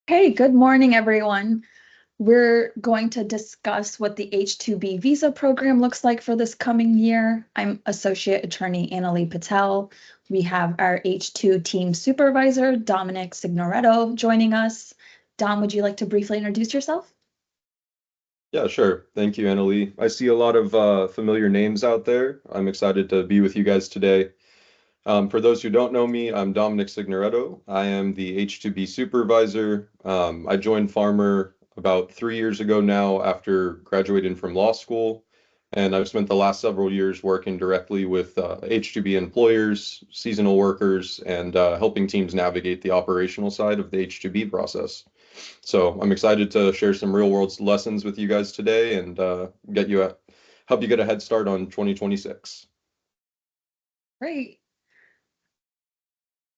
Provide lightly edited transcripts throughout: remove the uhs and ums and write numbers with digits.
Hey, good morning, everyone. We're going to discuss what the H-2B visa program looks like for this coming year. I'm Associate Attorney Annalee Patel. We have our H-2 team supervisor, Dominic Signoretto, joining us. Dom, would you like to briefly introduce yourself? Yeah, sure. Thank you, Annalie. I see a lot of familiar names out there. I'm excited to be with you guys today. For those who don't know me, I'm Dominic Signoretto. I am the H2B supervisor. I joined Farmer about 3 years ago now after graduating from law school, and I've spent the last several years working directly with H2B employers, seasonal workers, and helping teams navigate the operational side of the H2B process. So I'm excited to share some real world lessons with you guys today and help you get a head start on 2026. Great.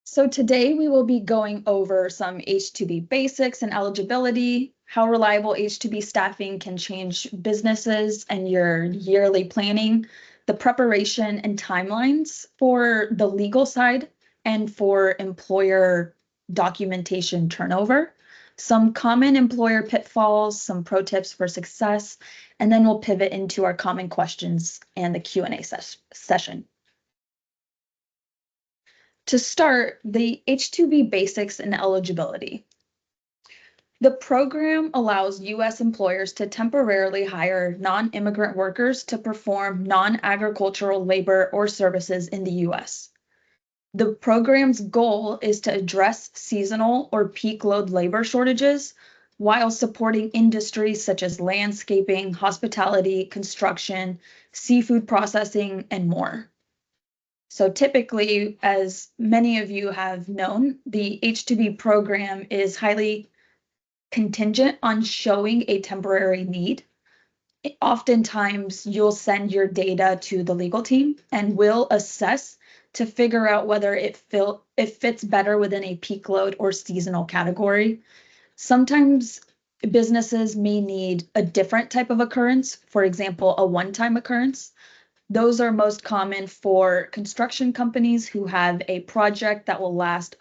So today we will be going over some H-2B basics and eligibility, how reliable H-2B staffing can change businesses and your yearly planning, the preparation and timelines for the legal side and for employer documentation turnover, some common employer pitfalls, some pro tips for success, and then we'll pivot into our common questions and the Q&A session. To start, the H-2B basics and eligibility. The program allows U.S. employers to temporarily hire non-immigrant workers to perform non-agricultural labor or services in the U.S. The program's goal is to address seasonal or peak load labor shortages while supporting industries such as landscaping, hospitality, construction, seafood processing, and more. So typically, as many of you have known, the H-2B program is highly contingent on showing a temporary need. Oftentimes, you'll send your data to the legal team and we'll assess to figure out whether it fits better within a peak load or seasonal category. Sometimes businesses may need a different type of occurrence, for example, a one-time occurrence. Those are most common for construction companies who have a project that will last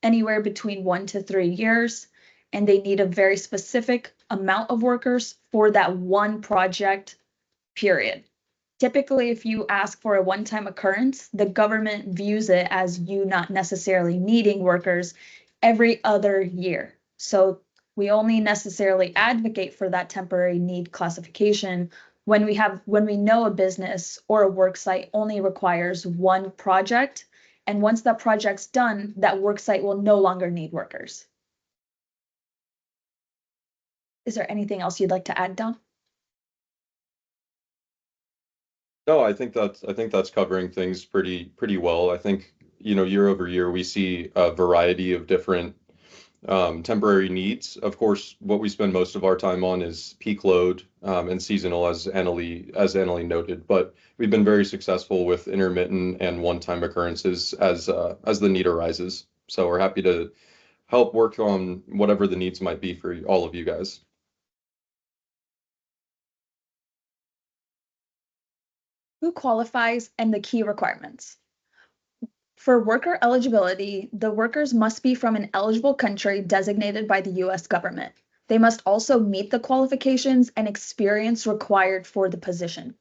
anywhere between 1 to 3 years, and they need a very specific amount of workers for that one project period. Typically, if you ask for a one-time occurrence, the government views it as you not necessarily needing workers every other year. So we only necessarily advocate for that temporary need classification when we know a business or a work site only requires one project, and once that project's done, that work site will no longer need workers. Is there anything else you'd like to add, Don? No, I think that's covering things pretty well. I think, year over year we see a variety of different temporary needs. Of course, what we spend most of our time on is peak load and seasonal, as Annalie noted. But we've been very successful with intermittent and one-time occurrences as the need arises. So we're happy to help work on whatever the needs might be for all of you guys. Who qualifies and the key requirements? For worker eligibility, the workers must be from an eligible country designated by the US government. They must also meet the qualifications and experience required for the position.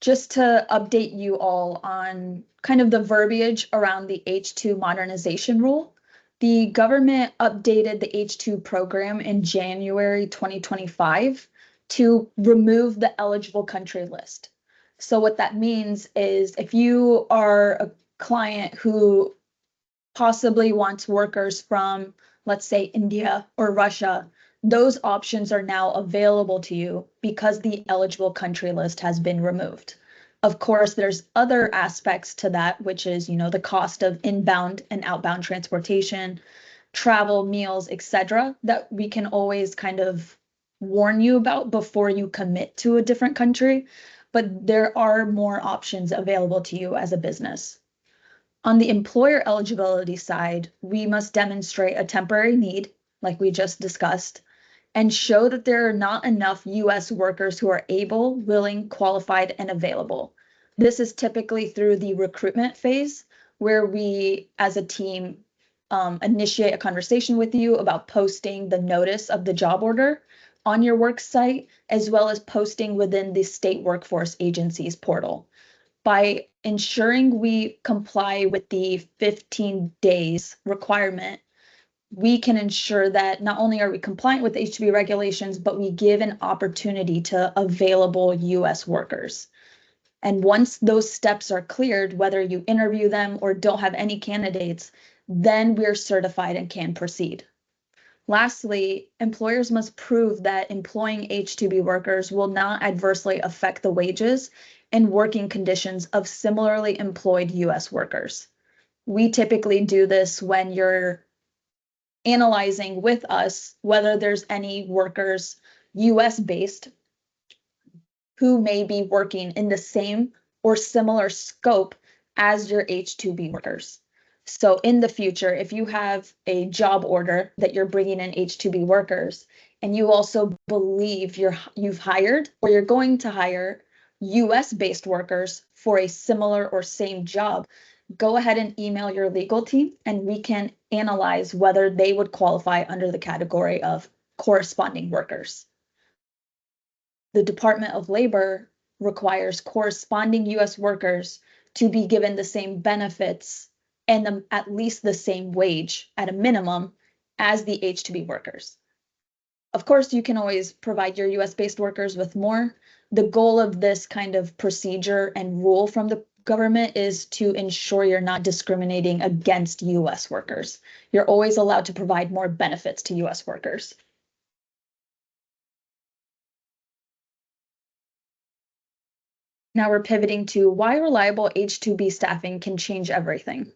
Just to update you all on kind of the verbiage around the H-2 modernization rule, the government updated the H-2 program in January 2025 to remove the eligible country list. So what that means is if you are a client who possibly wants workers from, let's say, India or Russia, those options are now available to you because the eligible country list has been removed. Of course, there's other aspects to that, which is, the cost of inbound and outbound transportation, travel, meals, etc., that we can always kind of warn you about before you commit to a different country. But there are more options available to you as a business. On the employer eligibility side, we must demonstrate a temporary need, like we just discussed, and show that there are not enough US workers who are able, willing, qualified, and available. This is typically through the recruitment phase, where we, as a team, initiate a conversation with you about posting the notice of the job order on your work site, as well as posting within the state workforce agency's portal. By ensuring we comply with the 15 days requirement, we can ensure that not only are we compliant with H-2B regulations, but we give an opportunity to available US workers. And once those steps are cleared, whether you interview them or don't have any candidates, then we're certified and can proceed. Lastly, employers must prove that employing H-2B workers will not adversely affect the wages and working conditions of similarly employed US workers. We typically do this when you're analyzing with us whether there's any workers US based who may be working in the same or similar scope as your H-2B workers. So in the future, if you have a job order that you're bringing in H-2B workers, and you also believe you've hired or you're going to hire US-based workers for a similar or same job, go ahead and email your legal team, and we can analyze whether they would qualify under the category of corresponding workers. The Department of Labor requires corresponding US workers to be given the same benefits and at least the same wage at a minimum as the H-2B workers. Of course, you can always provide your US-based workers with more. The goal of this kind of procedure and rule from the government is to ensure you're not discriminating against US workers. You're always allowed to provide more benefits to US workers. Now we're pivoting to why reliable H-2B staffing can change everything.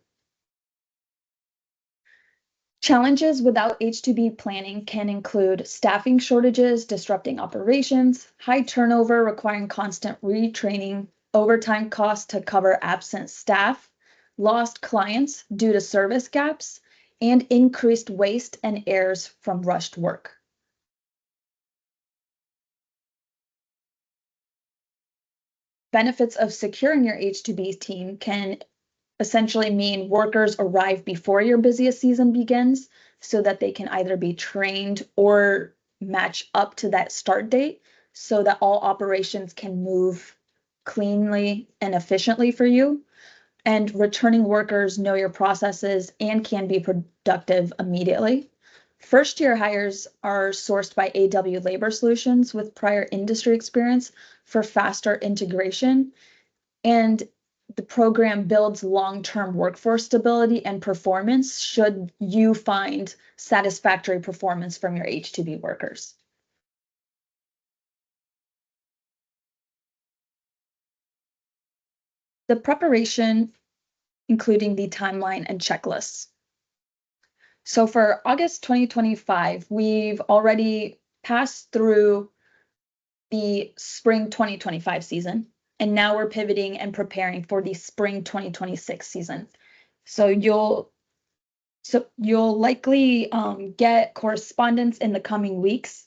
Challenges without H-2B planning can include staffing shortages, disrupting operations, high turnover requiring constant retraining, overtime costs to cover absent staff, lost clients due to service gaps, and increased waste and errors from rushed work. Benefits of securing your H-2B team can essentially mean workers arrive before your busiest season begins so that they can either be trained or match up to that start date so that all operations can move cleanly and efficiently for you. And returning workers know your processes and can be productive immediately. First-year hires are sourced by AW Labor Solutions with prior industry experience for faster integration. And the program builds long-term workforce stability and performance should you find satisfactory performance from your H-2B workers. The preparation, including the timeline and checklists. So for August 2025, we've already passed through the spring 2025 season, and now we're pivoting and preparing for the spring 2026 season. So you'll likely get correspondence in the coming weeks.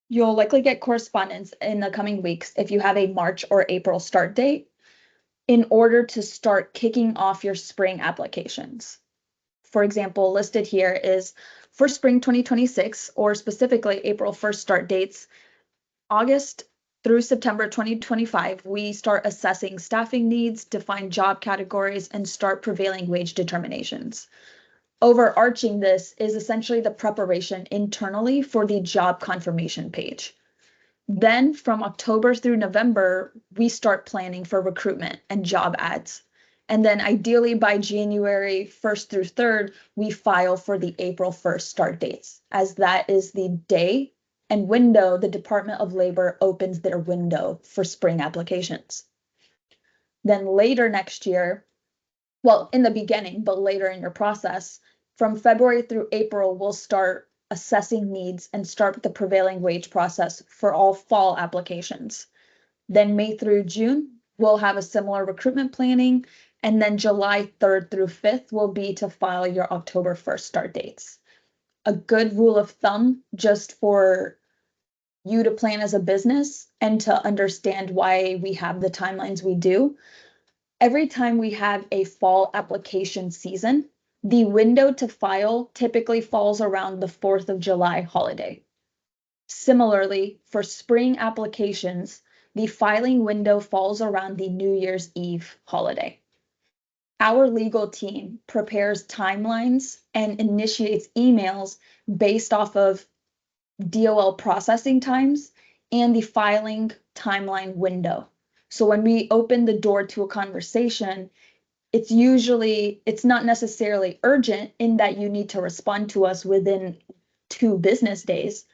You'll likely get correspondence in the coming weeks if you have a March or April start date in order to start kicking off your spring applications. For example, listed here is for spring 2026, or specifically April 1st start dates, August through September 2025, we start assessing staffing needs, define job categories, and start prevailing wage determinations. Overarching this is essentially the preparation internally for the job confirmation page. Then from October through November, we start planning for recruitment and job ads. And then ideally by January 1st through 3rd, we file for the April 1st start dates, as that is the day and window the Department of Labor opens their window for spring applications. Then later next year, well, in the beginning, but later in your process, from February through April, we'll start assessing needs and start the prevailing wage process for all fall applications. Then May through June, we'll have a similar recruitment planning. And then July 3rd through 5th will be to file your October 1st start dates. A good rule of thumb just for you to plan as a business and to understand why we have the timelines we do. every time we have a fall application season, the window to file typically falls around the 4th of July holiday. Similarly, for spring applications, the filing window falls around the New Year's Eve holiday. Our legal team prepares timelines and initiates emails based off of DOL processing times and the filing timeline window. So when we open the door to a conversation, it's not necessarily urgent in that you need to respond to us within 2 business days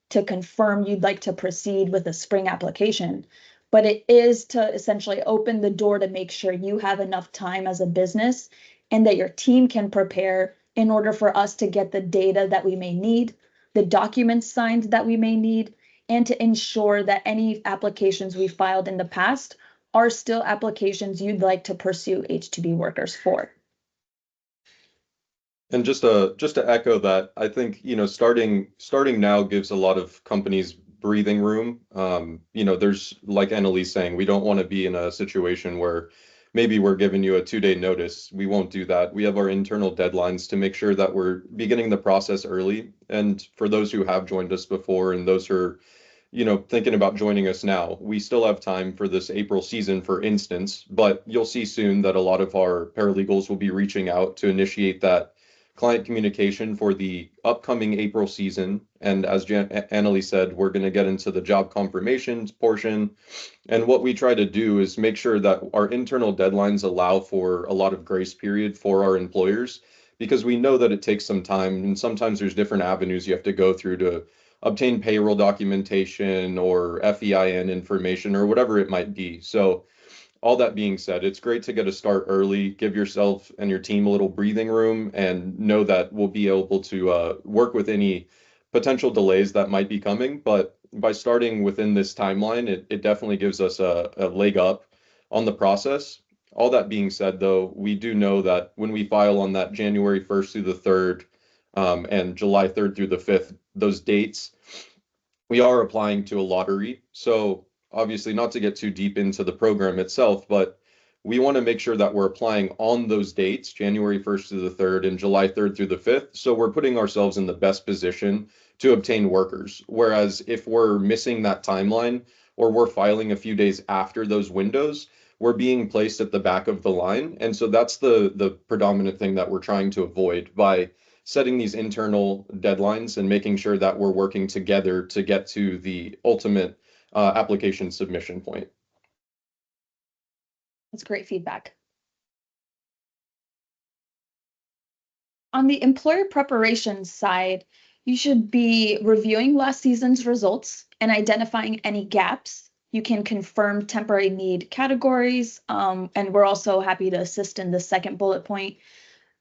to confirm you'd like to proceed with a spring application, but it is to essentially open the door to make sure you have enough time as a business and that your team can prepare in order for us to get the data that we may need, the documents signed that we may need, and to ensure that any applications we filed in the past are still applications you'd like to pursue H-2B workers for. And just to echo that, I think, starting now gives a lot of companies breathing room. There's, like Annalise saying, we don't want to be in a situation where maybe we're giving you a 2-day notice. We won't do that. We have our internal deadlines to make sure that we're beginning the process early. And for those who have joined us before and those who are, thinking about joining us now, we still have time for this April season, for instance, but you'll see soon that a lot of our paralegals will be reaching out to initiate that client communication for the upcoming April season. And as Annalise said, we're going to get into the job confirmations portion. And what we try to do is make sure that our internal deadlines allow for a lot of grace period for our employers, because we know that it takes some time and sometimes there's different avenues you have to go through to obtain payroll documentation or FEIN information or whatever it might be. So all that being said, it's great to get a start early, give yourself and your team a little breathing room, and know that we'll be able to work with any potential delays that might be coming. But by starting within this timeline, it definitely gives us a leg up on the process. All that being said, though, we do know that when we file on that January 1st through the 3rd and July 3rd through the 5th, those dates, we are applying to a lottery. So obviously, not to get too deep into the program itself, but we want to make sure that we're applying on those dates, January 1st through the 3rd and July 3rd through the 5th. So we're putting ourselves in the best position to obtain workers. Whereas if we're missing that timeline or we're filing a few days after those windows, we're being placed at the back of the line. And so that's the predominant thing that we're trying to avoid by setting these internal deadlines and making sure that we're working together to get to the ultimate application submission point. That's great feedback. On the employer preparation side, you should be reviewing last season's results and identifying any gaps. You can confirm temporary need categories, and we're also happy to assist in the second bullet point.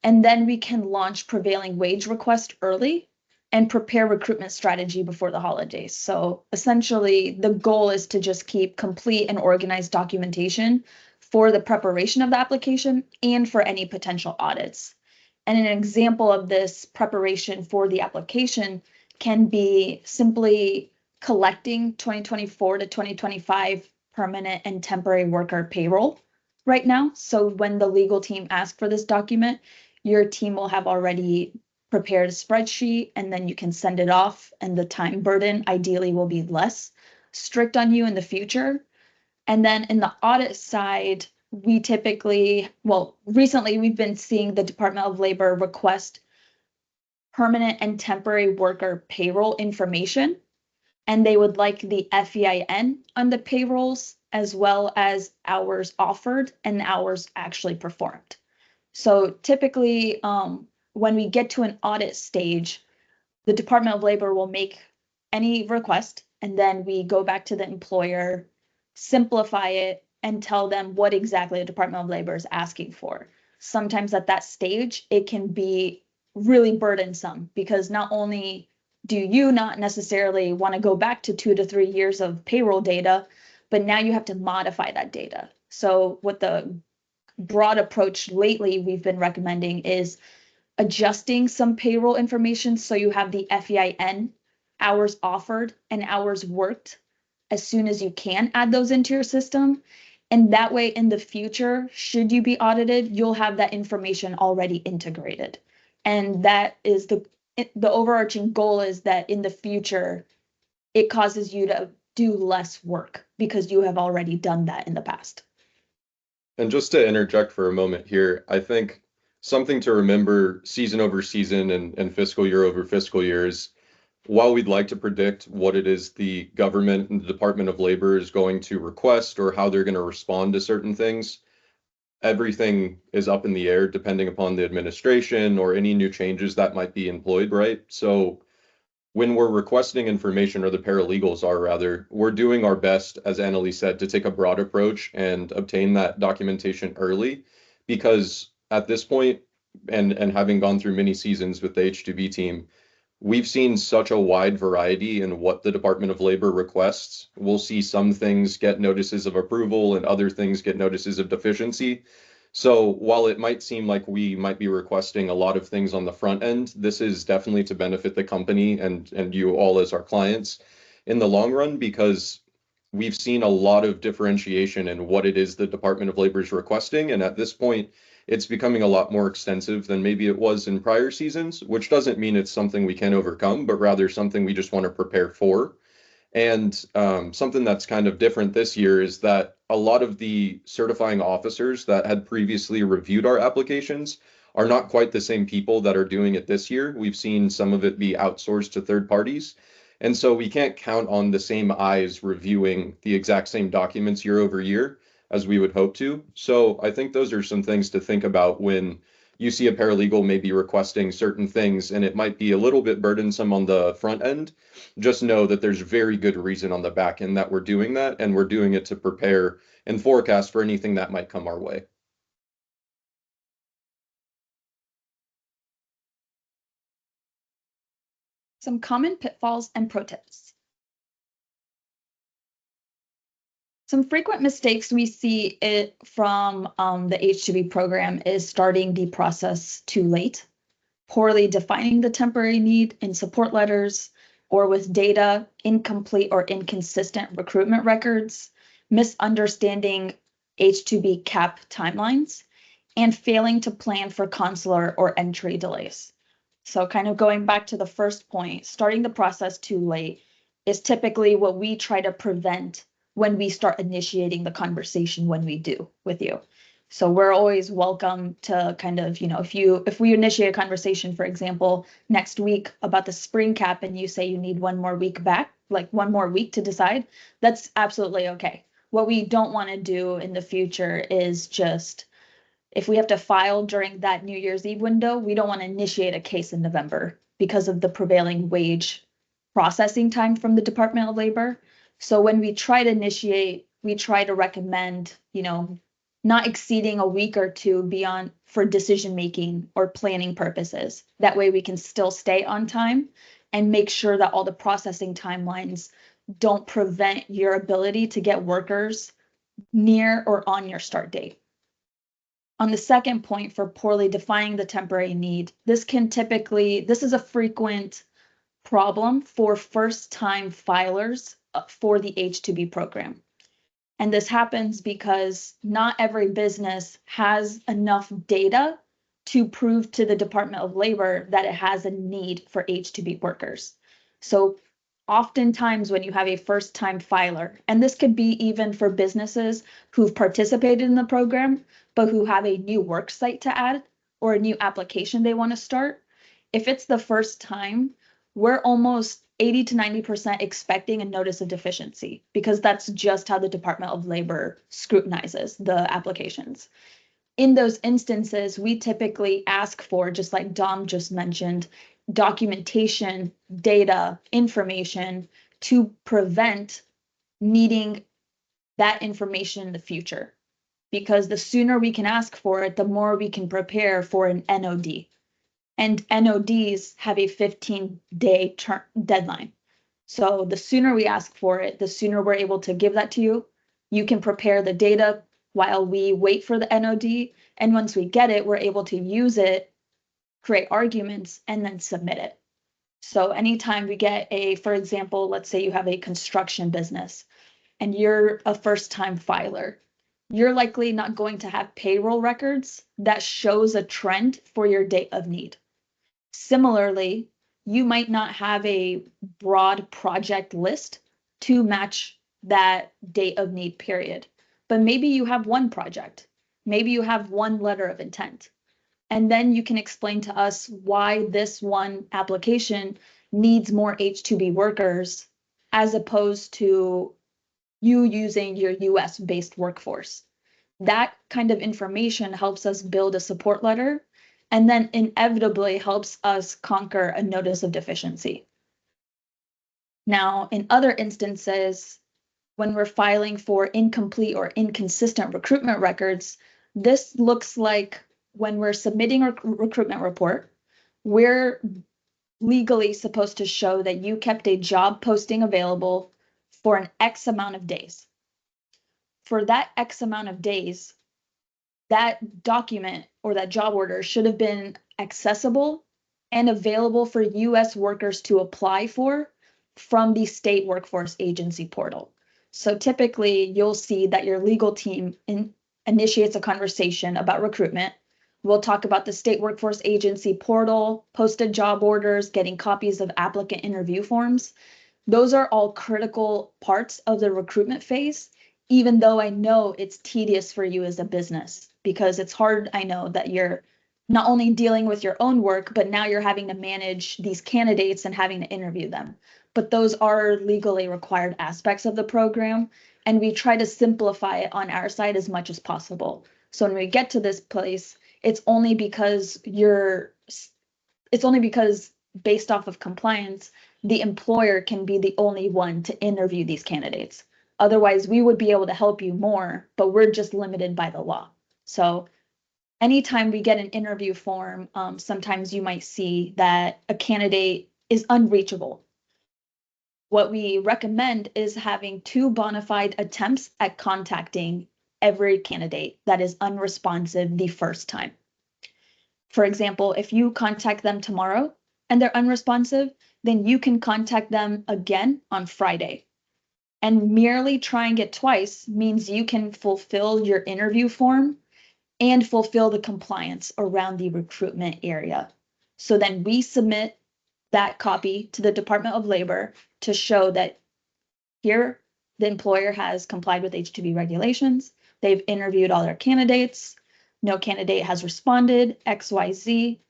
And then we can launch prevailing wage request early and prepare recruitment strategy before the holidays. So essentially, the goal is to just keep complete and organized documentation for the preparation of the application and for any potential audits. And an example of this preparation for the application can be simply collecting 2024 to 2025 permanent and temporary worker payroll right now. So when the legal team asks for this document, your team will have already prepared a spreadsheet, and then you can send it off, and the time burden ideally will be less strict on you in the future. And then in the audit side, we recently we've been seeing the Department of Labor request permanent and temporary worker payroll information, and they would like the FEIN on the payrolls as well as hours offered and hours actually performed. So typically, when we get to an audit stage, the Department of Labor will make any request, and then we go back to the employer, simplify it, and tell them what exactly the Department of Labor is asking for. Sometimes at that stage, it can be really burdensome because not only do you not necessarily want to go back to 2 to 3 years of payroll data, but now you have to modify that data. So what the broad approach lately we've been recommending is adjusting some payroll information so you have the FEIN, hours offered, and hours worked as soon as you can add those into your system, And that way, in the future, should you be audited, you'll have that information already integrated. And that is the overarching goal, is that in the future, it causes you to do less work because you have already done that in the past. And just to interject for a moment here, I think something to remember season over season and fiscal year over fiscal year is, while we'd like to predict what it is the government and the Department of Labor is going to request or how they're going to respond to certain things, everything is up in the air depending upon the administration or any new changes that might be employed, right? So when we're requesting information, or the paralegals are rather, we're doing our best, as Annalee said, to take a broad approach and obtain that documentation early, because at this point, and having gone through many seasons with the H2B team, we've seen such a wide variety in what the Department of Labor requests. We'll see some things get notices of approval and other things get notices of deficiency. So while it might seem like we might be requesting a lot of things on the front end, this is definitely to benefit the company and you all as our clients in the long run, because we've seen a lot of differentiation in what it is the Department of Labor is requesting. And at this point, it's becoming a lot more extensive than maybe it was in prior seasons, which doesn't mean it's something we can overcome, but rather something we just want to prepare for. And something that's kind of different this year is that a lot of the certifying officers that had previously reviewed our applications are not quite the same people that are doing it this year. We've seen some of it be outsourced to third parties. And so we can't count on the same eyes reviewing the exact same documents year over year as we would hope to. So I think those are some things to think about when you see a paralegal maybe requesting certain things, and it might be a little bit burdensome on the front end. Just know that there's very good reason on the back end that we're doing that, and we're doing it to prepare and forecast for anything that might come our way. Some common pitfalls and pro tips. Some frequent mistakes we see it from the H2B program is starting the process too late, poorly defining the temporary need in support letters, or with data, incomplete or inconsistent recruitment records, misunderstanding H2B cap timelines, and failing to plan for consular or entry delays. So kind of going back to the first point, starting the process too late is typically what we try to prevent when we start initiating the conversation when we do with you. So we're always welcome to kind of, if we initiate a conversation, for example, next week about the spring cap and you say you need one more week back, like one more week to decide, that's absolutely okay. What we don't want to do in the future is just, if we have to file during that New Year's Eve window, we don't want to initiate a case in November because of the prevailing wage processing time from the Department of Labor. So when we try to initiate, we try to recommend, not exceeding a week or two beyond for decision making or planning purposes. That way we can still stay on time and make sure that all the processing timelines don't prevent your ability to get workers near or on your start date. On the second point, for poorly defining the temporary need, this is a frequent problem for first-time filers for the H2B program. And this happens because not every business has enough data to prove to the Department of Labor that it has a need for H2B workers. So oftentimes when you have a first-time filer, and this could be even for businesses who've participated in the program, but who have a new work site to add or a new application they want to start, if it's the first time, we're almost 80 to 90% expecting a notice of deficiency, because that's just how the Department of Labor scrutinizes the applications. In those instances, we typically ask for, just like Dom just mentioned, documentation, data, information to prevent needing that information in the future. Because the sooner we can ask for it, the more we can prepare for an NOD. And NODs have a 15-day deadline. So the sooner we ask for it, the sooner we're able to give that to you. You can prepare the data while we wait for the NOD. And once we get it, we're able to use it, create arguments, and then submit it. So anytime we get for example, let's say you have a construction business and you're a first-time filer, you're likely not going to have payroll records that shows a trend for your date of need. Similarly, you might not have a broad project list to match that date of need period, but maybe you have one project, maybe you have one letter of intent. And then you can explain to us why this one application needs more H-2B workers as opposed to you using your US-based workforce. That kind of information helps us build a support letter and then inevitably helps us conquer a notice of deficiency. Now, in other instances, when we're filing for incomplete or inconsistent recruitment records, this looks like when we're submitting a recruitment report, we're legally supposed to show that you kept a job posting available for an X amount of days. For that X amount of days, that document or that job order should have been accessible and available for US workers to apply for from the state workforce agency portal. So typically you'll see that your legal team initiates a conversation about recruitment. We'll talk about the state workforce agency portal, posted job orders, getting copies of applicant interview forms. Those are all critical parts of the recruitment phase, even though I know it's tedious for you as a business because it's hard. I know that you're not only dealing with your own work, but now you're having to manage these candidates and having to interview them. But those are legally required aspects of the program, and we try to simplify it on our side as much as possible. So when we get to this place, it's only because based off of compliance, the employer can be the only one to interview these candidates. Otherwise, we would be able to help you more, but we're just limited by the law. So anytime we get an interview form, sometimes you might see that a candidate is unreachable. What we recommend is having 2 bona fide attempts at contacting every candidate that is unresponsive the first time. For example, if you contact them tomorrow and they're unresponsive, then you can contact them again on Friday. And merely trying it twice means you can fulfill your interview form and fulfill the compliance around the recruitment area. So then we submit that copy to the Department of Labor to show that here the employer has complied with H-2B regulations. They've interviewed all their candidates. No candidate has responded, XYZ,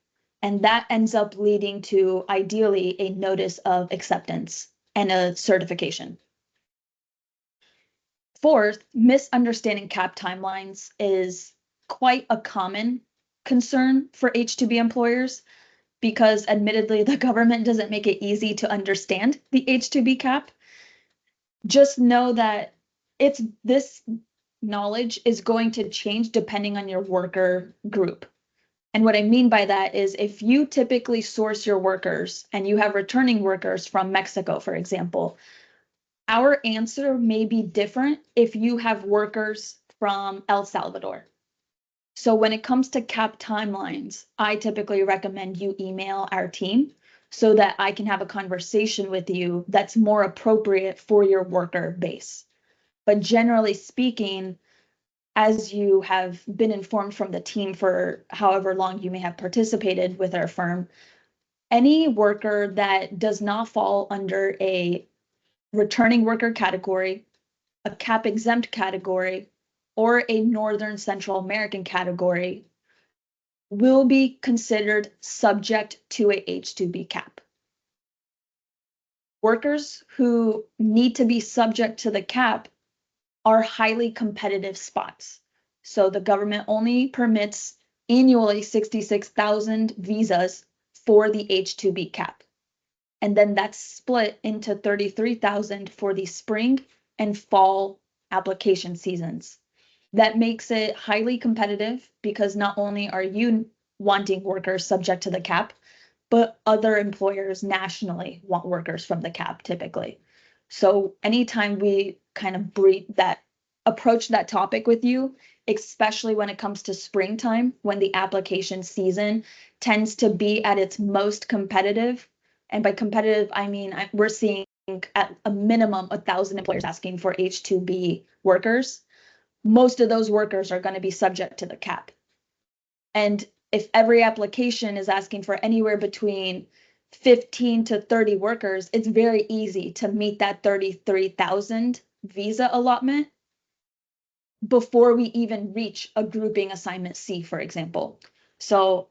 and that ends up leading to ideally a notice of acceptance and a certification. Fourth, misunderstanding CAP timelines is quite a common concern for H-2B employers because admittedly the government doesn't make it easy to understand the H-2B CAP. Just know that this knowledge is going to change depending on your worker group. And what I mean by that is if you typically source your workers and you have returning workers from Mexico, for example, our answer may be different if you have workers from El Salvador. So when it comes to CAP timelines, I typically recommend you email our team so that I can have a conversation with you that's more appropriate for your worker base. But generally speaking, as you have been informed from the team for however long you may have participated with our firm, any worker that does not fall under a returning worker category, a CAP exempt category, or a Northern Central American category will be considered subject to a H-2B CAP. Workers who need to be subject to the CAP are highly competitive spots. So the government only permits annually 66,000 visas for the H-2B CAP. And then that's split into 33,000 for the spring and fall application seasons. That makes it highly competitive because not only are you wanting workers subject to the CAP, but other employers nationally want workers from the CAP typically. So anytime we kind of approach that topic with you, especially when it comes to springtime, when the application season tends to be at its most competitive, and by competitive, I mean we're seeing at a minimum 1,000 employers asking for H-2B workers. most of those workers are going to be subject to the cap. And if every application is asking for anywhere between 15 to 30 workers, it's very easy to meet that 33,000 visa allotment before we even reach a grouping assignment C, for example. So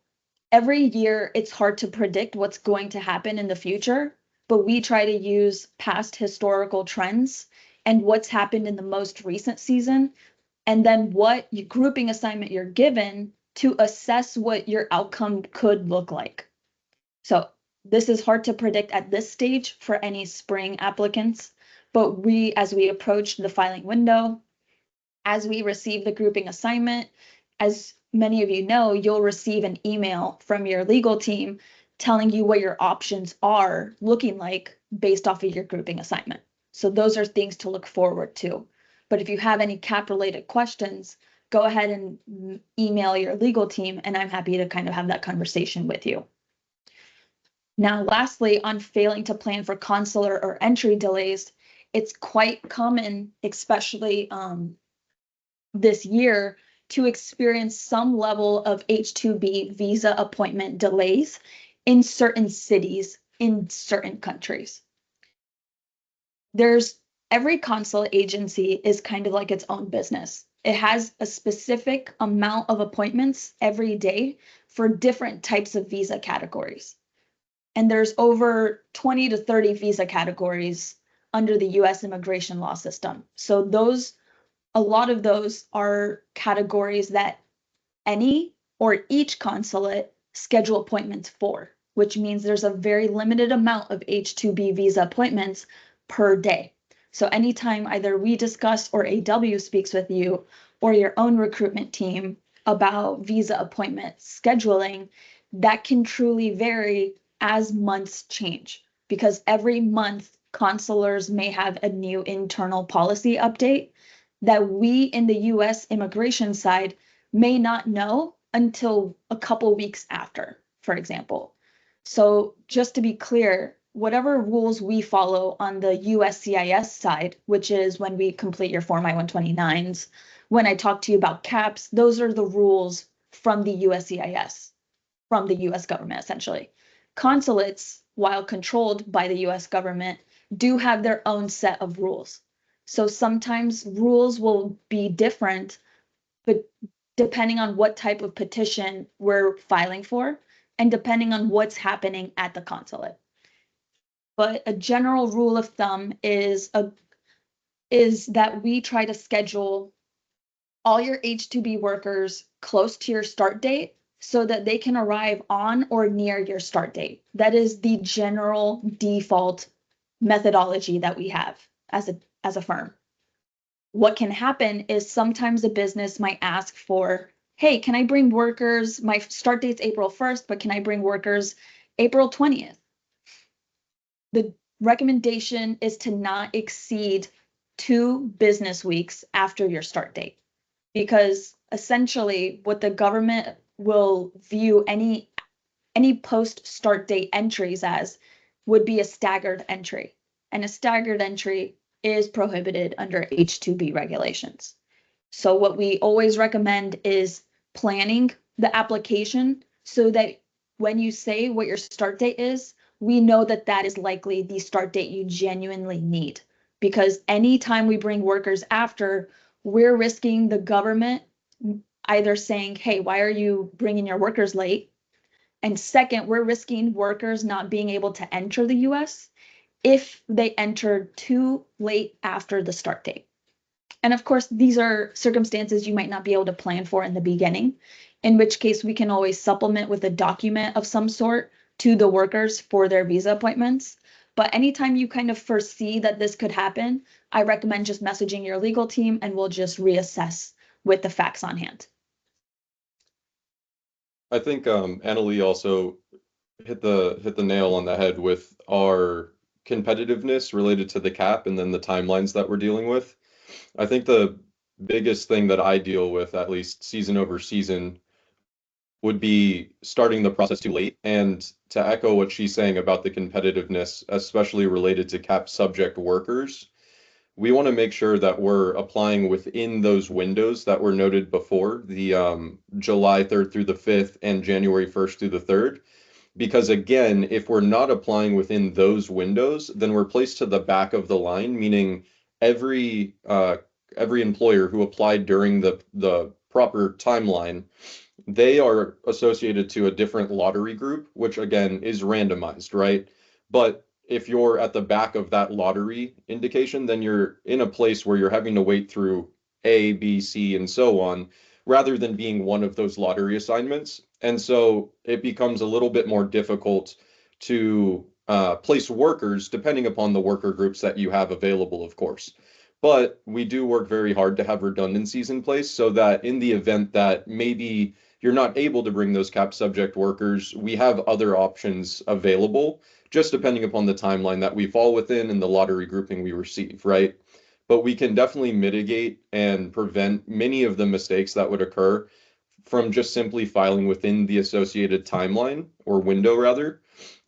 every year it's hard to predict what's going to happen in the future, but we try to use past historical trends and what's happened in the most recent season, and then what grouping assignment you're given to assess what your outcome could look like. So this is hard to predict at this stage for any spring applicants, but as we approach the filing window, as we receive the grouping assignment, as many of you know, you'll receive an email from your legal team telling you what your options are looking like based off of your grouping assignment. So those are things to look forward to. But if you have any cap related questions, go ahead and email your legal team, and I'm happy to kind of have that conversation with you. Now, lastly, on failing to plan for consular or entry delays, it's quite common, especially this year, to experience some level of H-2B visa appointment delays in certain cities in certain countries. Every consulate agency is kind of like its own business. It has a specific amount of appointments every day for different types of visa categories. And there's over 20 to 30 visa categories under the US immigration law system. So a lot of those are categories that any or each consulate schedule appointments for, which means there's a very limited amount of H-2B visa appointments per day. So anytime either we discuss or AW speaks with you or your own recruitment team about visa appointment scheduling, that can truly vary as months change, because every month consulars may have a new internal policy update that we in the US immigration side may not know until a couple weeks after, for example. So just to be clear, whatever rules we follow on the USCIS side, which is when we complete your Form I-129s, when I talk to you about caps, those are the rules from the USCIS, from the US government, essentially. Consulates, while controlled by the US government, do have their own set of rules. So sometimes rules will be different, but depending on what type of petition we're filing for and depending on what's happening at the consulate. But a general rule of thumb is that we try to schedule all your H-2B workers close to your start date so that they can arrive on or near your start date. That is the general default methodology that we have as a firm. What can happen is sometimes a business might ask for, hey, can I bring workers? My start date's April 1st, but can I bring workers April 20th? The recommendation is to not exceed 2 business weeks after your start date, because essentially what the government will view any post start date entries as would be a staggered entry, and a staggered entry is prohibited under H-2B regulations. So what we always recommend is planning the application so that when you say what your start date is, we know that that is likely the start date you genuinely need. Because anytime we bring workers after, we're risking the government either saying, hey, why are you bringing your workers late? And second, we're risking workers not being able to enter the US if they entered too late after the start date. And of course, these are circumstances you might not be able to plan for in the beginning, in which case we can always supplement with a document of some sort to the workers for their visa appointments. But anytime you kind of foresee that this could happen, I recommend just messaging your legal team and we'll just reassess with the facts on hand. I think Annalee also hit the nail on the head with our competitiveness related to the cap and then the timelines that we're dealing with. I think the biggest thing that I deal with, at least season over season, would be starting the process too late. And to echo what she's saying about the competitiveness, especially related to cap subject workers, we want to make sure that we're applying within those windows that were noted before, the July 3rd through the 5th and January 1st through the 3rd. Because again, if we're not applying within those windows, then we're placed to the back of the line, meaning every employer who applied during the proper timeline, they are associated to a different lottery group, which again is randomized, right? But if you're at the back of that lottery indication, then you're in a place where you're having to wait through A, B, C, and so on, rather than being one of those lottery assignments. And so it becomes a little bit more difficult to place workers depending upon the worker groups that you have available, of course. But we do work very hard to have redundancies in place so that in the event that maybe you're not able to bring those cap subject workers, we have other options available, just depending upon the timeline that we fall within and the lottery grouping we receive, right? But we can definitely mitigate and prevent many of the mistakes that would occur from just simply filing within the associated timeline or window rather,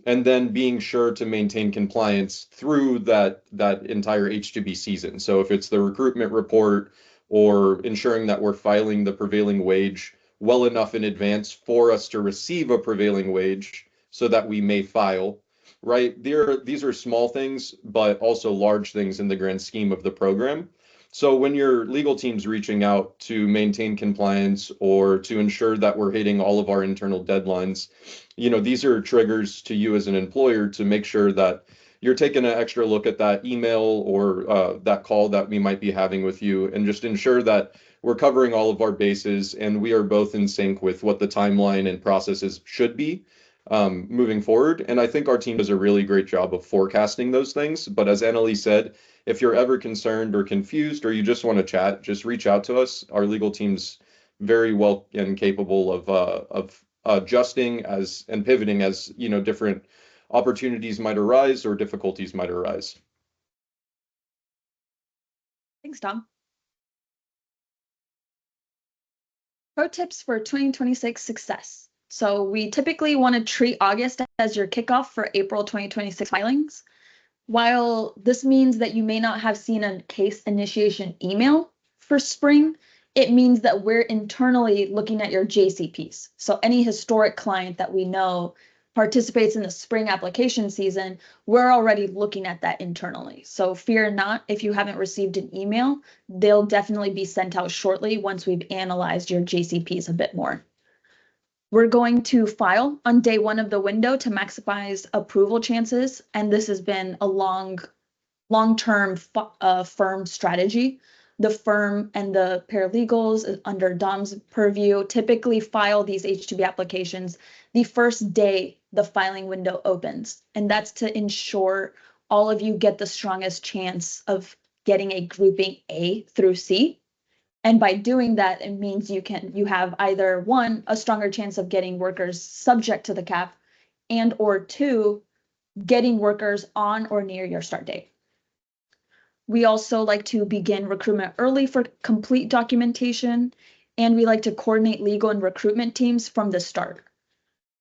and then being sure to maintain compliance through that entire H2B season. So if it's the recruitment report or ensuring that we're filing the prevailing wage well enough in advance for us to receive a prevailing wage so that we may file, right? These are small things, but also large things in the grand scheme of the program. So when your legal team's reaching out to maintain compliance or to ensure that we're hitting all of our internal deadlines, these are triggers to you as an employer to make sure that you're taking an extra look at that email or that call that we might be having with you and just ensure that we're covering all of our bases and we are both in sync with what the timeline and processes should be moving forward. And I think our team does a really great job of forecasting those things. But as Annalie said, if you're ever concerned or confused or you just want to chat, just reach out to us. Our legal team's very well and capable of adjusting as and pivoting as different opportunities might arise or difficulties might arise. Thanks, Tom. Pro tips for 2026 success. So we typically want to treat August as your kickoff for April 2026 filings. While this means that you may not have seen a case initiation email for spring, it means that we're internally looking at your JCPs. So any historic client that we know participates in the spring application season, we're already looking at that internally. So fear not if you haven't received an email, they'll definitely be sent out shortly once we've analyzed your JCPs a bit more. We're going to file on day one of the window to maximize approval chances, and this has been a long-term firm strategy. The firm and the paralegals under Dom's purview typically file these H2B applications the first day the filing window opens, and that's to ensure all of you get the strongest chance of getting a grouping A through C. And by doing that, it means you have either one, a stronger chance of getting workers subject to the cap, and or two, getting workers on or near your start date. We also like to begin recruitment early for complete documentation, and we like to coordinate legal and recruitment teams from the start.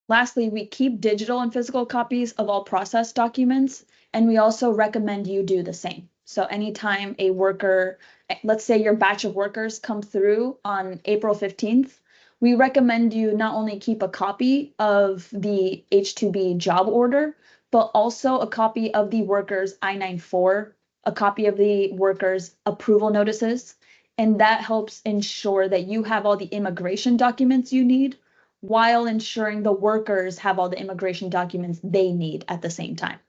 Lastly, we keep digital and physical copies of all process documents, and we also recommend you do the same. So anytime a worker, let's say your batch of workers come through on April 15th, we recommend you not only keep a copy of the H2B job order, but also a copy of the workers I-94, a copy of the workers approval notices, and that helps ensure that you have all the immigration documents you need while ensuring the workers have all the immigration documents they need at the same time.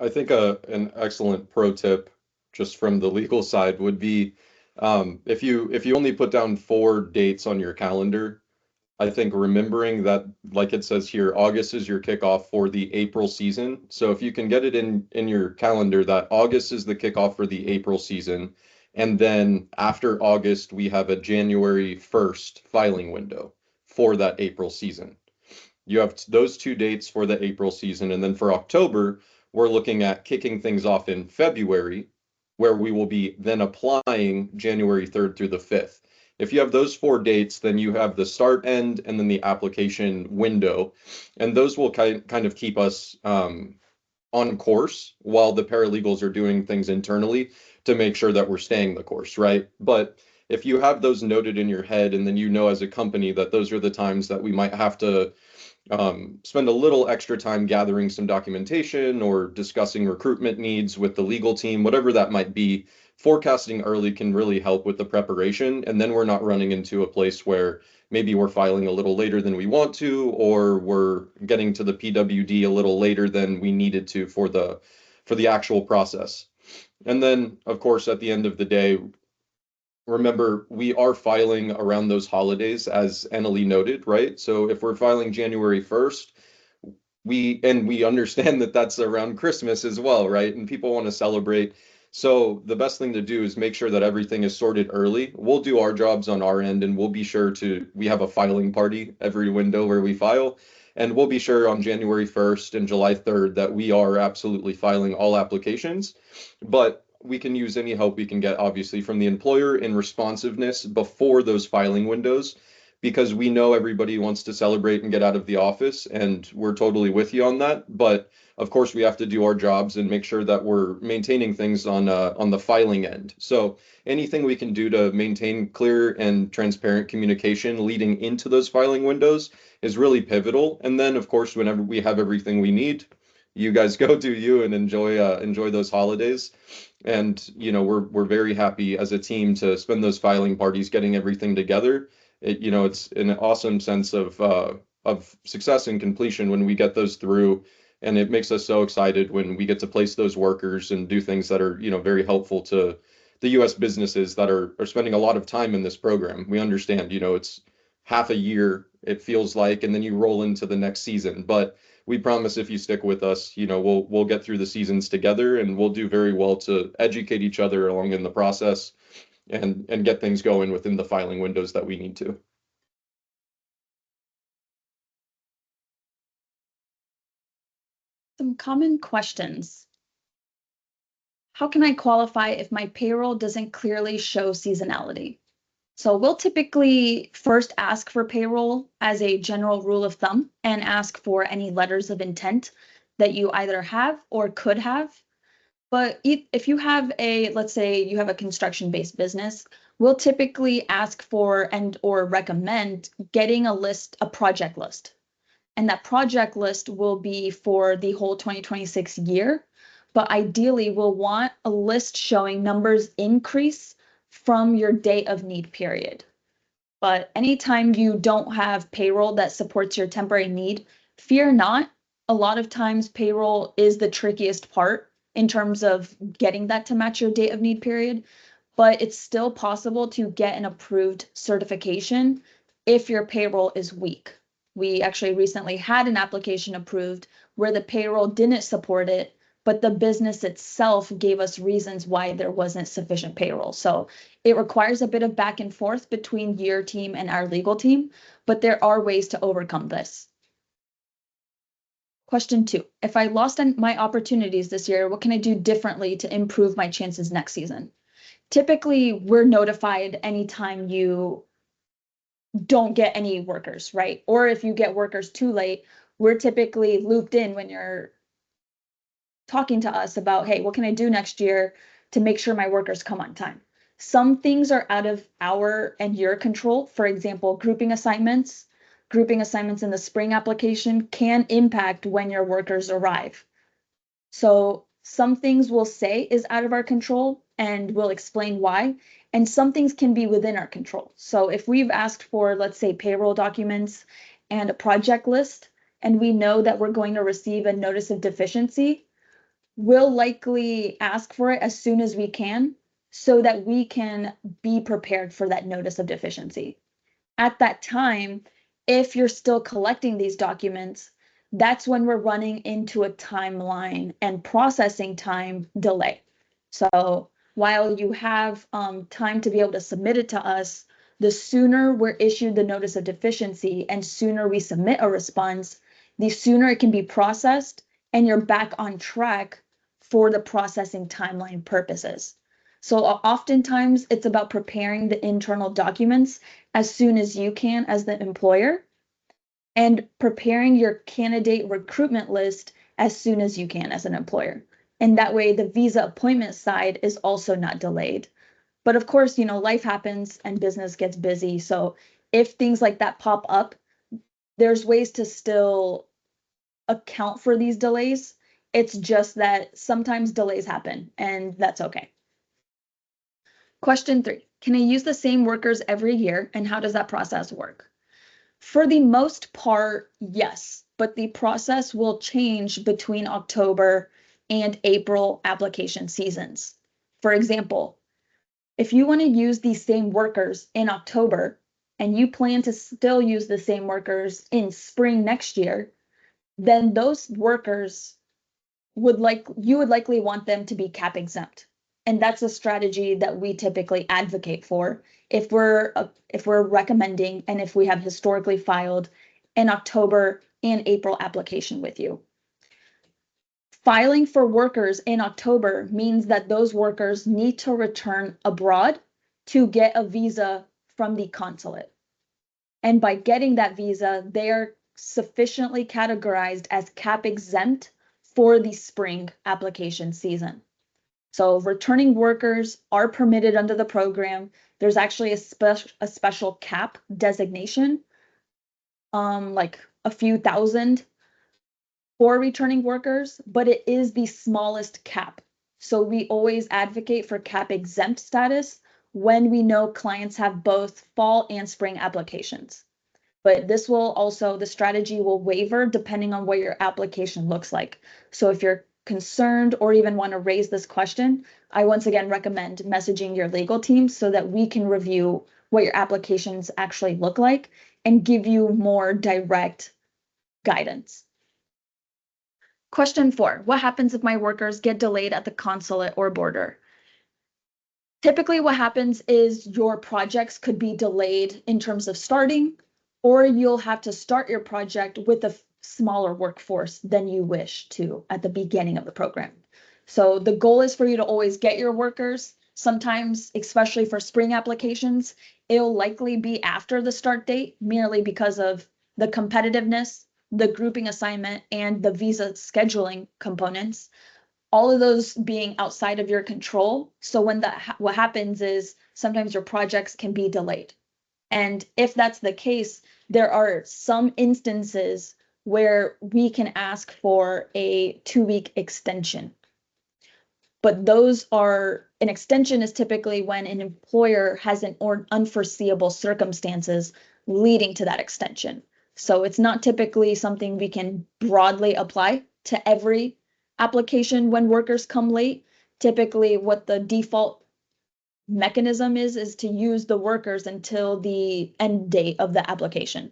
I think an excellent pro tip just from the legal side would be if you only put down 4 dates on your calendar, I think remembering that, like it says here, August is your kickoff for the April season. So if you can get it in your calendar that August is the kickoff for the April season, and then after August, we have a January 1st filing window for that April season. You have those 2 dates for the April season, and then for October, we're looking at kicking things off in February, where we will be then applying January 3rd through the 5th. If you have those 4 dates, then you have the start end and then the application window, and those will kind of keep us on course while the paralegals are doing things internally to make sure that we're staying the course, right? But if you have those noted in your head and then you know as a company that those are the times that we might have to spend a little extra time gathering some documentation or discussing recruitment needs with the legal team, whatever that might be, forecasting early can really help with the preparation. And then we're not running into a place where maybe we're filing a little later than we want to, or we're getting to the PWD a little later than we needed to for the actual process. And then, of course, at the end of the day, remember, we are filing around those holidays, as Annalie noted, right? So if we're filing January 1st, we understand that that's around Christmas as well, right? And people want to celebrate. So the best thing to do is make sure that everything is sorted early. We'll do our jobs on our end and we'll be sure we have a filing party every window where we file. And we'll be sure on January 1st and July 3rd that we are absolutely filing all applications. But we can use any help we can get, obviously, from the employer in responsiveness before those filing windows, because we know everybody wants to celebrate and get out of the office, and we're totally with you on that. But of course, we have to do our jobs and make sure that we're maintaining things on the filing end. So anything we can do to maintain clear and transparent communication leading into those filing windows is really pivotal. And then, of course, whenever we have everything we need, you guys go do you and enjoy those holidays. And we're very happy as a team to spend those filing parties getting everything together. It's an awesome sense of success and completion when we get those through, and it makes us so excited when we get to place those workers and do things that are very helpful to the U.S. businesses that are spending a lot of time in this program. We understand, it's half a year, it feels like, and then you roll into the next season. But we promise if you stick with us, we'll get through the seasons together, and we'll do very well to educate each other along in the process and get things going within the filing windows that we need to. Some common questions. How can I qualify if my payroll doesn't clearly show seasonality? So we'll typically first ask for payroll as a general rule of thumb and ask for any letters of intent that you either have or could have. But if you have let's say you have a construction-based business, we'll typically ask for and or recommend getting a project list. And that project list will be for the whole 2026 year. But ideally, we'll want a list showing numbers increase from your date of need period. But anytime you don't have payroll that supports your temporary need, fear not. A lot of times payroll is the trickiest part in terms of getting that to match your date of need period, but it's still possible to get an approved certification if your payroll is weak. We actually recently had an application approved where the payroll didn't support it, but the business itself gave us reasons why there wasn't sufficient payroll. So it requires a bit of back and forth between your team and our legal team, but there are ways to overcome this. Question 2, if I lost my opportunities this year, what can I do differently to improve my chances next season? Typically, we're notified anytime you don't get any workers, right? Or if you get workers too late, we're typically looped in when you're talking to us about, hey, what can I do next year to make sure my workers come on time? Some things are out of our and your control. For example, grouping assignments in the spring application can impact when your workers arrive. So some things we'll say is out of our control and we'll explain why, and some things can be within our control. So if we've asked for, let's say, payroll documents and a project list, and we know that we're going to receive a notice of deficiency, we'll likely ask for it as soon as we can so that we can be prepared for that notice of deficiency. At that time, if you're still collecting these documents, that's when we're running into a timeline and processing time delay. So while you have time to be able to submit it to us, the sooner we're issued the notice of deficiency and sooner we submit a response, the sooner it can be processed and you're back on track for the processing timeline purposes. So oftentimes it's about preparing the internal documents as soon as you can as the employer and preparing your candidate recruitment list as soon as you can as an employer. And that way the visa appointment side is also not delayed. But of course, life happens and business gets busy. So if things like that pop up, there's ways to still account for these delays. It's just that sometimes delays happen, and that's okay. Question 3, can I use the same workers every year, and how does that process work? For the most part, yes, but the process will change between October and April application seasons. For example, if you want to use these same workers in October and you plan to still use the same workers in spring next year, then those workers you would likely want them to be cap exempt. And that's a strategy that we typically advocate for if we're recommending and if we have historically filed an October and April application with you. Filing for workers in October means that those workers need to return abroad to get a visa from the consulate. And by getting that visa, they are sufficiently categorized as cap exempt for the spring application season. So returning workers are permitted under the program. There's actually a special cap designation, like a few thousand for returning workers, but it is the smallest cap. So we always advocate for cap exempt status when we know clients have both fall and spring applications. But this will also, the strategy will waiver depending on what your application looks like. So if you're concerned or even want to raise this question, I once again recommend messaging your legal team so that we can review what your applications actually look like and give you more direct guidance. Question 4, what happens if my workers get delayed at the consulate or border? Typically what happens is your projects could be delayed in terms of starting, or you'll have to start your project with a smaller workforce than you wish to at the beginning of the program. So the goal is for you to always get your workers. Sometimes, especially for spring applications, it'll likely be after the start date, merely because of the competitiveness, the grouping assignment, and the visa scheduling components. All of those being outside of your control. So when what happens is sometimes your projects can be delayed. And if that's the case, there are some instances where we can ask for a 2-week extension. But an extension is typically when an employer has an unforeseeable circumstances leading to that extension. So it's not typically something we can broadly apply to every application when workers come late. Typically what the default mechanism is to use the workers until the end date of the application.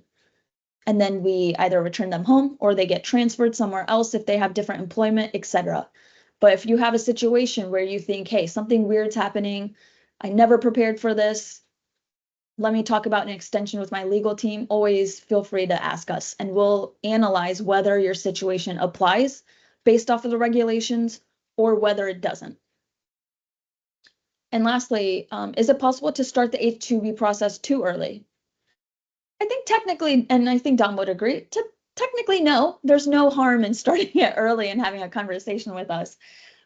And then we either return them home or they get transferred somewhere else if they have different employment, etc. But if you have a situation where you think, hey, something weird's happening, I never prepared for this, let me talk about an extension with my legal team, always feel free to ask us and we'll analyze whether your situation applies based off of the regulations or whether it doesn't. And lastly, is it possible to start the H-2B process too early? I think technically, and I think Dom would agree, technically no, there's no harm in starting it early and having a conversation with us.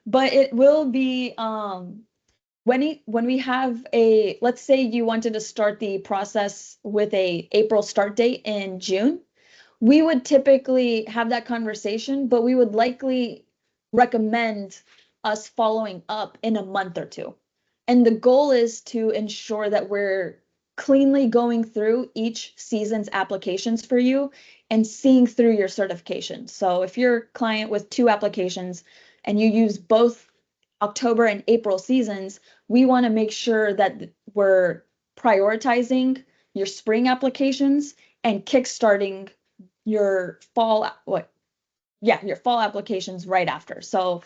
But it will be when we have let's say you wanted to start the process with a April start date in June, we would typically have that conversation, but we would likely recommend us following up in a month or two. And the goal is to ensure that we're cleanly going through each season's applications for you and seeing through your certifications. So if you're a client with 2 applications and you use both October and April seasons, we want to make sure that we're prioritizing your spring applications and kickstarting your fall applications right after. So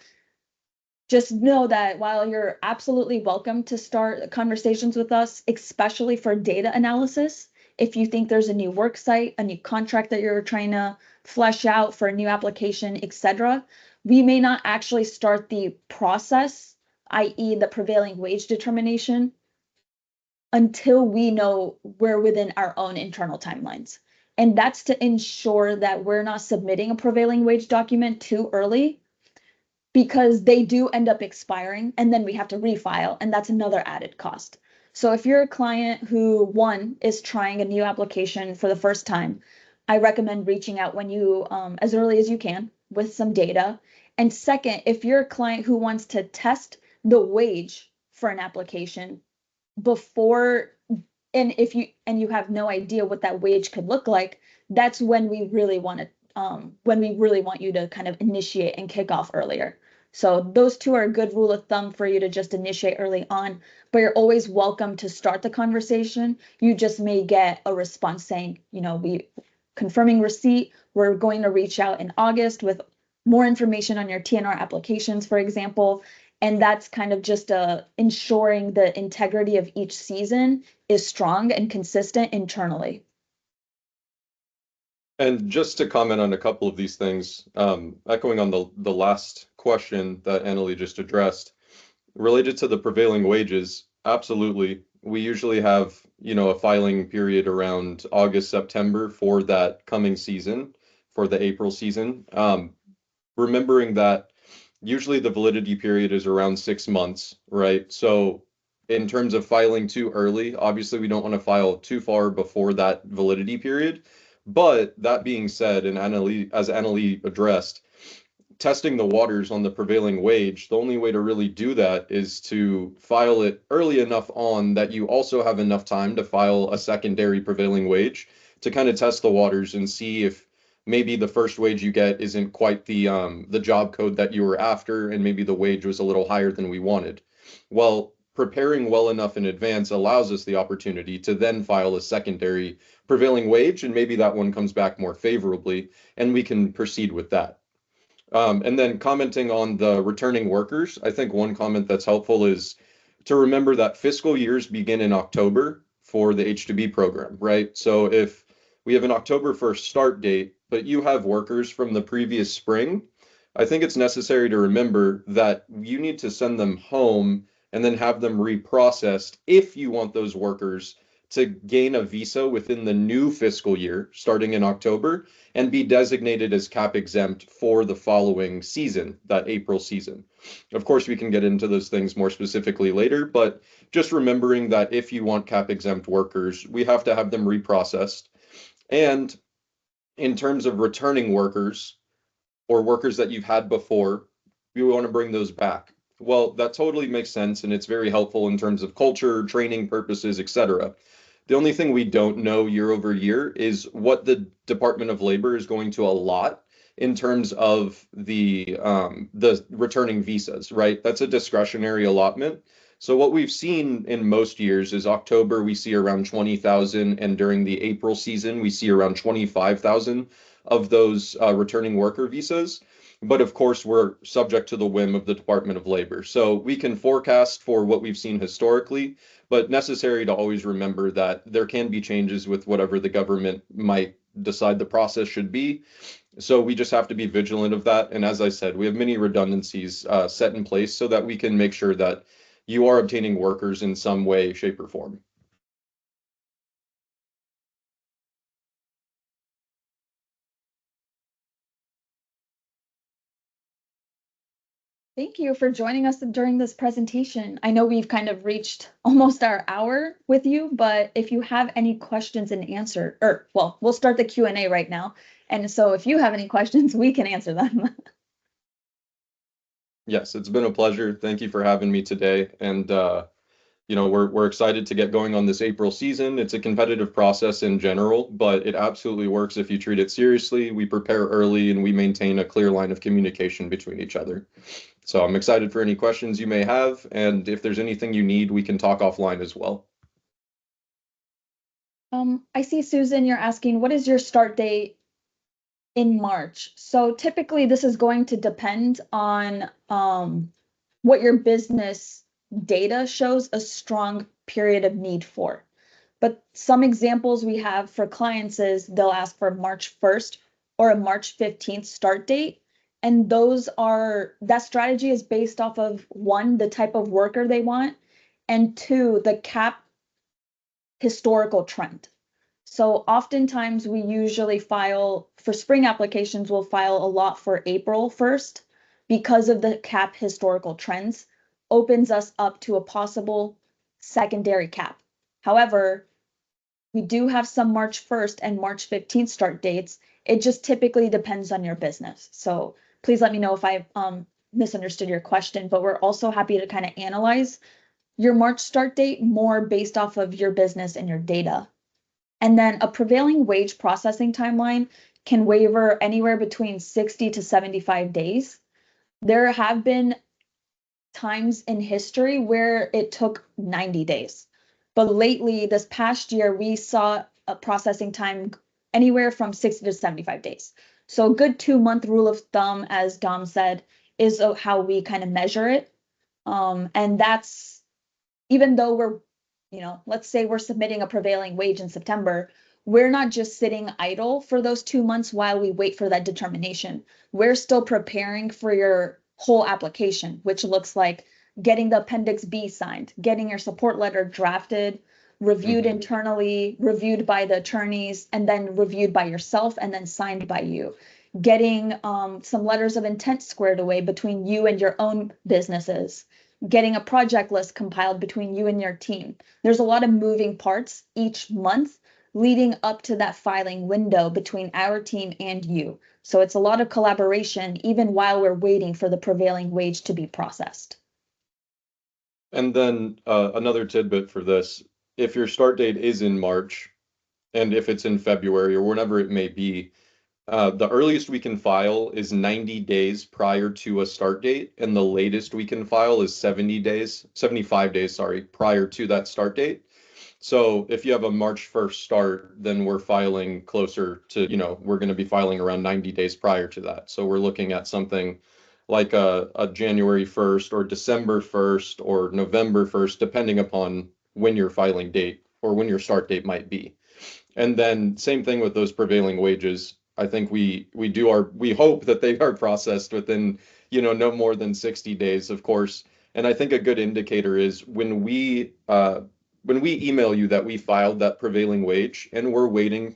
just know that while you're absolutely welcome to start conversations with us, especially for data analysis, if you think there's a new work site, a new contract that you're trying to flesh out for a new application, etc., we may not actually start the process, i.e. the prevailing wage determination, until we know we're within our own internal timelines. And that's to ensure that we're not submitting a prevailing wage document too early, because they do end up expiring and then we have to refile, and that's another added cost. So if you're a client who, one, is trying a new application for the first time, I recommend reaching out when you as early as you can with some data. And second, if you're a client who wants to test the wage for an application before, and if you have no idea what that wage could look like, that's when we really want to when we really want you to kind of initiate and kick off earlier. So those two are a good rule of thumb for you to just initiate early on, but you're always welcome to start the conversation. You just may get a response saying, we confirming receipt, we're going to reach out in August with more information on your TNR applications, for example. And that's kind of just ensuring the integrity of each season is strong and consistent internally. And just to comment on a couple of these things, echoing on the last question that Annalie just addressed, related to the prevailing wages, absolutely. We usually have, a filing period around August, September for that coming season, for the April season. Remembering that usually the validity period is around 6 months, right? So in terms of filing too early, obviously we don't want to file too far before that validity period. But that being said, and as Annalie addressed, testing the waters on the prevailing wage, the only way to really do that is to file it early enough on that you also have enough time to file a secondary prevailing wage to kind of test the waters and see if maybe the first wage you get isn't quite the job code that you were after, and maybe the wage was a little higher than we wanted. Well, preparing well enough in advance allows us the opportunity to then file a secondary prevailing wage, and maybe that one comes back more favorably, and we can proceed with that. And then commenting on the returning workers, I think one comment that's helpful is to remember that fiscal years begin in October for the H2B program, right? So if we have an October 1st start date, but you have workers from the previous spring, I think it's necessary to remember that you need to send them home and then have them reprocessed if you want those workers to gain a visa within the new fiscal year starting in October and be designated as cap exempt for the following season, that April season. Of course, we can get into those things more specifically later, but just remembering that if you want cap exempt workers, we have to have them reprocessed. And in terms of returning workers or workers that you've had before, we want to bring those back. Well, that totally makes sense, and it's very helpful in terms of culture, training purposes, etc. The only thing we don't know year over year is what the Department of Labor is going to allot in terms of the returning visas, right? That's a discretionary allotment. So what we've seen in most years is October we see around 20,000, and during the April season we see around 25,000 of those returning worker visas. But of course, we're subject to the whim of the Department of Labor. So we can forecast for what we've seen historically, but necessary to always remember that there can be changes with whatever the government might decide the process should be. So we just have to be vigilant of that. And as I said, we have many redundancies set in place so that we can make sure that you are obtaining workers in some way, shape, or form. Thank you for joining us during this presentation. I know we've kind of reached almost our hour with you, but if you have any questions and answer, or well, we'll start the Q&A right now. And so if you have any questions, we can answer them. Yes, it's been a pleasure. Thank you for having me today. And we're excited to get going on this April season. It's a competitive process in general, but it absolutely works if you treat it seriously. We prepare early and we maintain a clear line of communication between each other. So I'm excited for any questions you may have, and if there's anything you need, we can talk offline as well. I see, Susan, you're asking, what is your start date in March? So typically this is going to depend on what your business data shows a strong period of need for. But some examples we have for clients is they'll ask for March 1st or a March 15th start date. And that strategy is based off of, one, the type of worker they want, and two, the cap historical trend. So oftentimes we usually file for spring applications, we'll file a lot for April 1st because of the cap historical trends, opens us up to a possible secondary cap. However, we do have some March 1st and March 15th start dates. It just typically depends on your business. So please let me know if I misunderstood your question, but we're also happy to kind of analyze your March start date more based off of your business and your data. And then a prevailing wage processing timeline can waver anywhere between 60 to 75 days. There have been times in history where it took 90 days. But lately, this past year, we saw a processing time anywhere from 60 to 75 days. So a good 2-month rule of thumb, as Dom said, is how we kind of measure it. And that's even though we're, let's say we're submitting a prevailing wage in September, we're not just sitting idle for those 2 months while we wait for that determination. We're still preparing for your whole application, which looks like getting the Appendix B signed, getting your support letter drafted, reviewed internally, reviewed by the attorneys, and then reviewed by yourself, and then signed by you. Getting some letters of intent squared away between you and your own businesses, getting a project list compiled between you and your team. There's a lot of moving parts each month leading up to that filing window between our team and you. So it's a lot of collaboration even while we're waiting for the prevailing wage to be processed. And then another tidbit for this, if your start date is in March, and if it's in February or whenever it may be, the earliest we can file is 90 days prior to a start date, and the latest we can file is 75 days, sorry, prior to that start date. So if you have a March 1st start, then we're filing closer to, we're going to be filing around 90 days prior to that. So we're looking at something like a January 1st or December 1st or November 1st, depending upon when your filing date or when your start date might be. And then same thing with those prevailing wages. I think we hope that they are processed within, no more than 60 days, of course. And I think a good indicator is when we email you that we filed that prevailing wage and we're waiting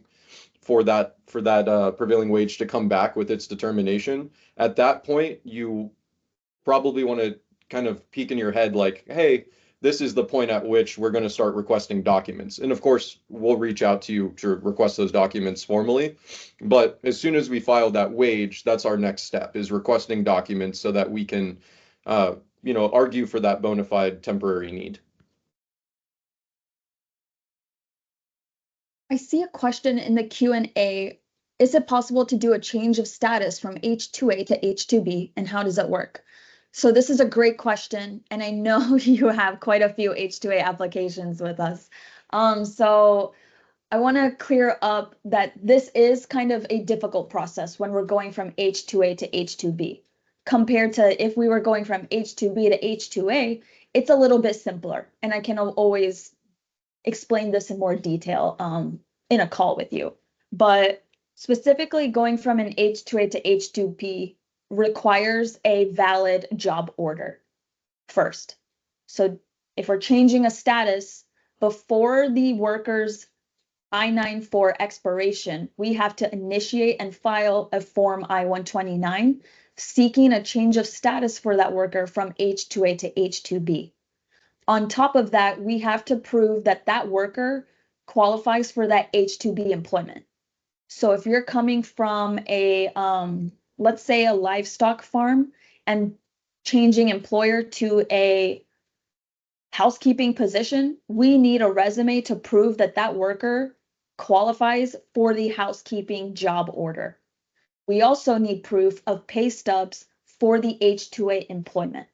for that prevailing wage to come back with its determination. At that point, you probably want to kind of peek in your head like, hey, this is the point at which we're going to start requesting documents. And of course, we'll reach out to you to request those documents formally. But as soon as we file that wage, that's our next step, is requesting documents so that we can, argue for that bona fide temporary need. I see a question in the Q&A. Is it possible to do a change of status from H2A to H2B, and how does it work? So this is a great question, and I know you have quite a few H2A applications with us. So I want to clear up that this is kind of a difficult process when we're going from H2A to H2B. Compared to if we were going from H2B to H2A, it's a little bit simpler, and I can always explain this in more detail in a call with you. But specifically going from an H2A to H2B requires a valid job order first. So if we're changing a status before the worker's I-94 expiration, we have to initiate and file a Form I-129 seeking a change of status for that worker from H2A to H2B. On top of that, we have to prove that that worker qualifies for that H2B employment. So if you're coming from a, let's say a livestock farm and changing employer to a housekeeping position, we need a resume to prove that that worker qualifies for the housekeeping job order. We also need proof of pay stubs for the H2A employment.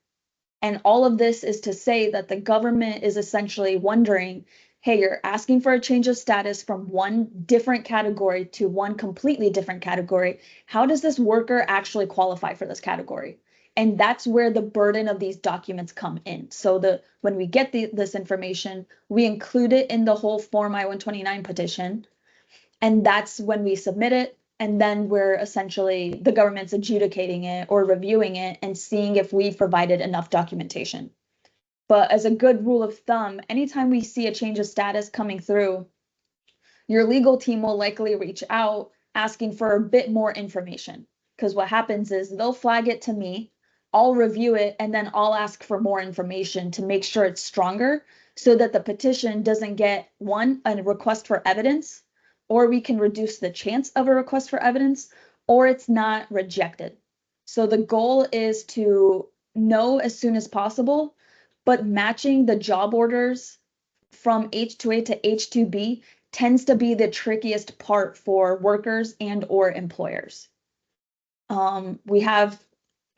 And all of this is to say that the government is essentially wondering, hey, you're asking for a change of status from one different category to one completely different category. How does this worker actually qualify for this category? And that's where the burden of these documents come in. So when we get this information, we include it in the whole Form I-129 petition. And that's when we submit it. And then we're essentially, the government's adjudicating it or reviewing it and seeing if we've provided enough documentation. But as a good rule of thumb, anytime we see a change of status coming through, your legal team will likely reach out asking for a bit more information. Because what happens is they'll flag it to me, I'll review it, and then I'll ask for more information to make sure it's stronger so that the petition doesn't get one, a request for evidence, or we can reduce the chance of a request for evidence, or it's not rejected. So the goal is to know as soon as possible, but matching the job orders from H2A to H2B tends to be the trickiest part for workers and or employers. I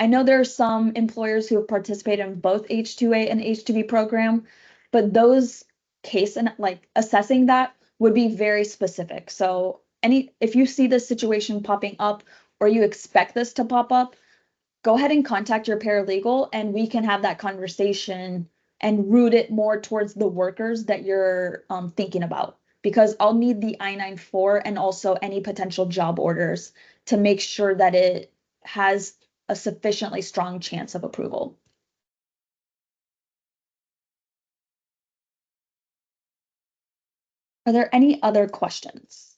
know there are some employers who have participated in both H2A and H2B program, but those case and like assessing that would be very specific. So if you see this situation popping up or you expect this to pop up, go ahead and contact your paralegal and we can have that conversation and route it more towards the workers that you're thinking about. Because I'll need the I-94 and also any potential job orders to make sure that it has a sufficiently strong chance of approval. Are there any other questions?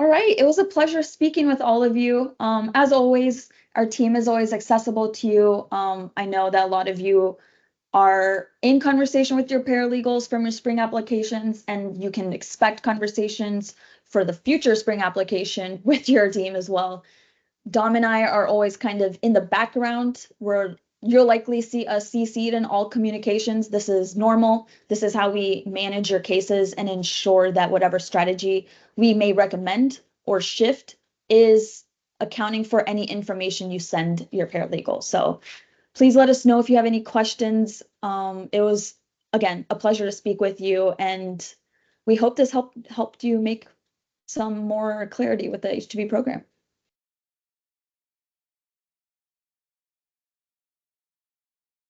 All right, it was a pleasure speaking with all of you. As always, our team is always accessible to you. I know that a lot of you are in conversation with your paralegals from your spring applications, and you can expect conversations for the future spring application with your team as well. Dom and I are always kind of in the background where you'll likely see us CC'd in all communications. This is normal. This is how we manage your cases and ensure that whatever strategy we may recommend or shift is accounting for any information you send your paralegal. So please let us know if you have any questions. It was, again, a pleasure to speak with you, and we hope this helped you make some more clarity with the H2B program.